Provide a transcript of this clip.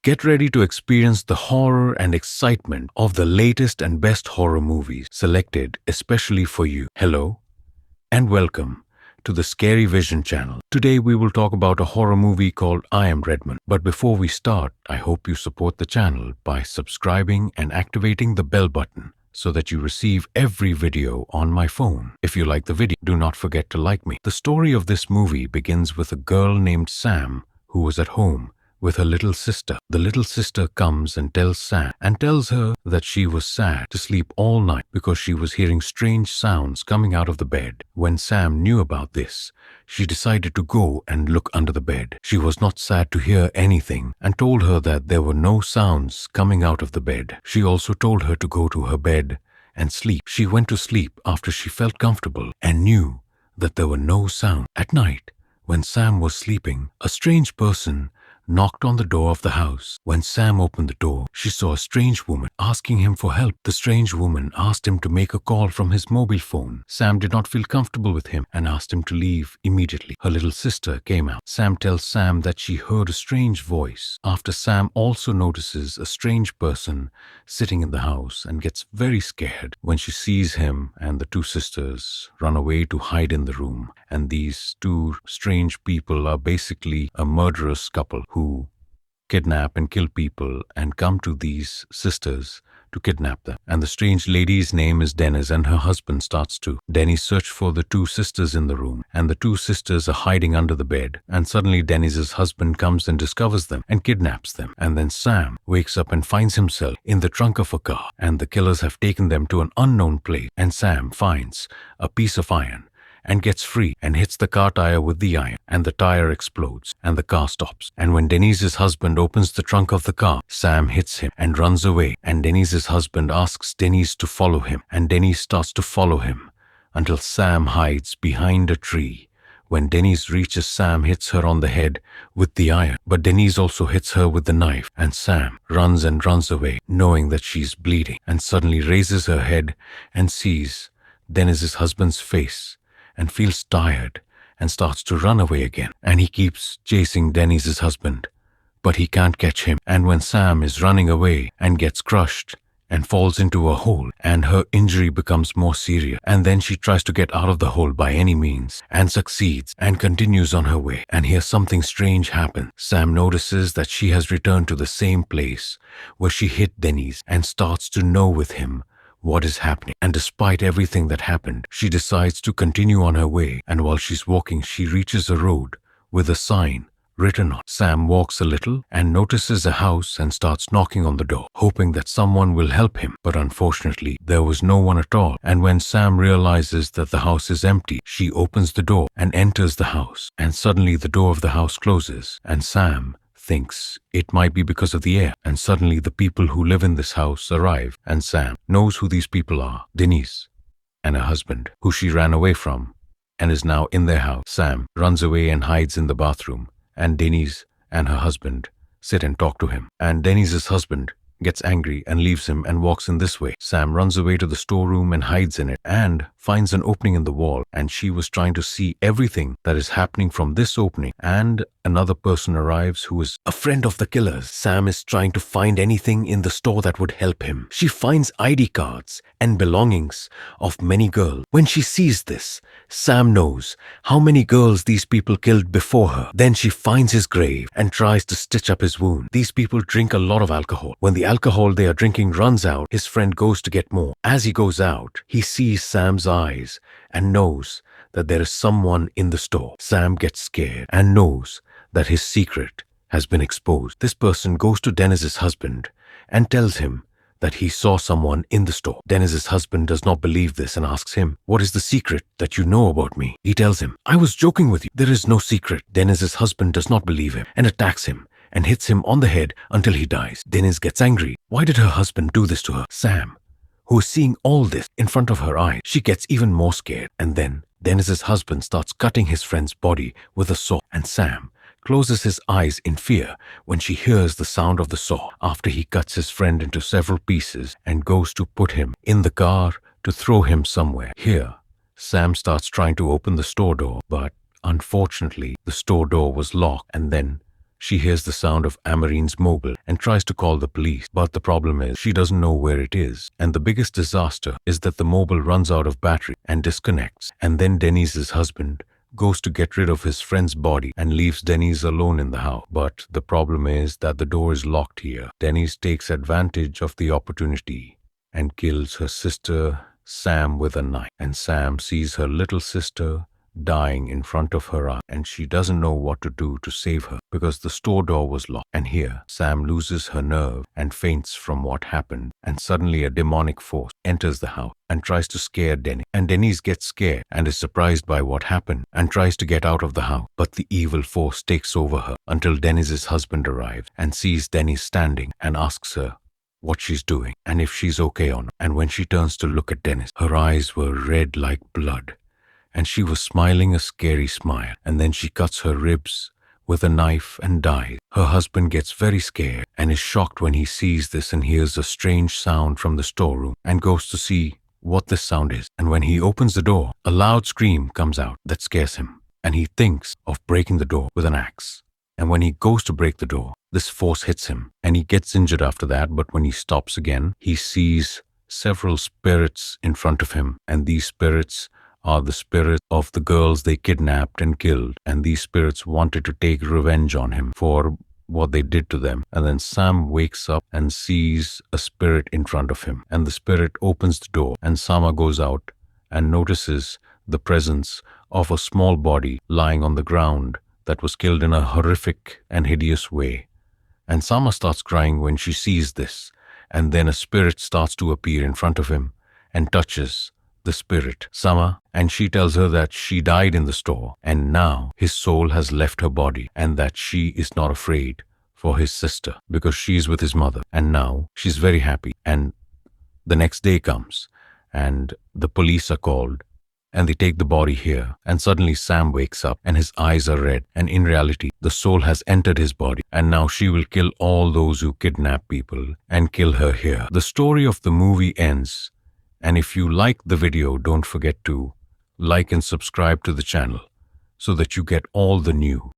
Get ready to experience the horror and excitement of the latest and best horror movies selected especially for you. Hello and welcome to the Scary Vision channel. Today we will talk about a horror movie called I Am Redmond. But before we start, I hope you support the channel by subscribing and activating the bell button so that you receive every video on my phone. If you like the video, do not forget to like me. The story of this movie begins with a girl named Sam who was at home with her little sister. The little sister comes and tells her that she was sad to sleep all night because she was hearing strange sounds coming out of the bed. When Sam knew about this, she decided to go and look under the bed. She was not sad to hear anything and told her that there were no sounds coming out of the bed. She also told her to go to her bed and sleep. She went to sleep after she felt comfortable and knew that there were no sound. At night, when Sam was sleeping, a strange person knocked on the door of the house. When Sam opened the door, she saw a strange woman asking him for help. The strange woman asked him to make a call from his mobile phone. Sam did not feel comfortable with him and asked him to leave immediately. Her little sister came out. Sam tells Sam that she heard a strange voice. After Sam also notices a strange person sitting in the house and gets very scared when she sees him, and the two sisters run away to hide in the room. And these two strange people are basically a murderous couple who kidnap and kill people and come to these sisters to kidnap them. And the strange lady's name is Dennis, and her husband starts to. Dennis search for the two sisters in the room, and the two sisters are hiding under the bed. And suddenly Dennis's husband comes and discovers them and kidnaps them. And then Sam wakes up and finds himself in the trunk of a car, and the killers have taken them to an unknown place. And Sam finds a piece of iron and gets free and hits the car tire with the iron, and the tire explodes and the car stops. And when Denise's husband opens the trunk of the car, Sam hits him and runs away, and Denise's husband asks Denise to follow him, and Denise starts to follow him until Sam hides behind a tree. When Denise reaches, Sam hits her on the head with the iron, but Denise also hits her with the knife, and Sam runs away knowing that she's bleeding, and suddenly raises her head and sees Dennis's husband's face and feels tired and starts to run away again. And he keeps chasing Denise's husband, but he can't catch him. And when Sam is running away and gets crushed and falls into a hole, and her injury becomes more serious, and then she tries to get out of the hole by any means and succeeds and continues on her way. And here something strange happens. Sam notices that she has returned to the same place where she hit Denise and starts to know with him what is happening. And despite everything that happened, she decides to continue on her way. And while she's walking, she reaches a road with a sign written on. Sam walks a little and notices a house and starts knocking on the door, hoping that someone will help him. But unfortunately, there was no one at all. And when Sam realizes that the house is empty, she opens the door and enters the house. And suddenly the door of the house closes, and Sam thinks it might be because of the air. And suddenly the people who live in this house arrive, and Sam knows who these people are: Denise and her husband, who she ran away from and is now in their house. Sam runs away and hides in the bathroom, and Denise and her husband sit and talk to him. And Denise's husband gets angry and leaves him and walks in this way. Sam runs away to the storeroom and hides in it and finds an opening in the wall, and she was trying to see everything that is happening from this opening. And another person arrives who is a friend of the killers. Sam is trying to find anything in the store that would help him. She finds ID cards and belongings of many girls. When she sees this, Sam knows how many girls these people killed before her. Then she finds his grave and tries to stitch up his wound. These people drink a lot of alcohol. When the alcohol they are drinking runs out, his friend goes to get more. As he goes out, he sees Sam's eyes and knows that there is someone in the store. Sam gets scared and knows that his secret has been exposed. This person goes to Dennis's husband and tells him that he saw someone in the store. Dennis's husband does not believe this and asks him, "What is the secret that you know about me?" He tells him, "I was joking with you. There is no secret." Dennis's husband does not believe him and attacks him and hits him on the head until he dies. Dennis gets angry. Why did her husband do this to her? Sam, who is seeing all this in front of her eyes, she gets even more scared. And then Dennis's husband starts cutting his friend's body with a saw, and Sam closes his eyes in fear when she hears the sound of the saw after he cuts his friend into several pieces and goes to put him in the car to throw him somewhere. Here, Sam starts trying to open the store door, but unfortunately, the store door was locked, and then she hears the sound of Amarine's mobile and tries to call the police. But the problem is she doesn't know where it is. And the biggest disaster is that the mobile runs out of battery and disconnects. And then Denise's husband goes to get rid of his friend's body and leaves Denise alone in the house. But the problem is that the door is locked here. Denise takes advantage of the opportunity and kills her sister Sam with a knife. And Sam sees her little sister dying in front of her eye, and she doesn't know what to do to save her because the store door was locked. And here Sam loses her nerve and faints from what happened, and suddenly a demonic force enters the house and tries to scare Denise. And Denise gets scared and is surprised by what happened and tries to get out of the house, but the evil force takes over her until Denise's husband arrives and sees Denise standing and asks her what she's doing and if she's okay or not. And when she turns to look at Denise, her eyes were red like blood, and she was smiling a scary smile. And then she cuts her ribs with a knife and dies. Her husband gets very scared and is shocked when he sees this and hears a strange sound from the storeroom and goes to see what this sound is. And when he opens the door, a loud scream comes out that scares him, and he thinks of breaking the door with an axe. And when he goes to break the door, this force hits him and he gets injured after that. But when he stops again, he sees several spirits in front of him, and these spirits are the spirits of the girls they kidnapped and killed, and these spirits wanted to take revenge on him for what they did to them. And then Sam wakes up and sees a spirit in front of him, and the spirit opens the door, and Sama goes out and notices the presence of a small body lying on the ground that was killed in a horrific and hideous way. And Sama starts crying when she sees this, and then a spirit starts to appear in front of him and touches the spirit, Sama, and she tells her that she died in the store and now his soul has left her body, and that she is not afraid for his sister because she is with his mother, and now she's very happy. And the next day comes and the police are called and they take the body here, and suddenly Sam wakes up and his eyes are red, and in reality the soul has entered his body, and now she will kill all those who kidnap people and kill her here. The story of the movie ends. And if you like the video, don't forget to like and subscribe to the channel so that you get all the new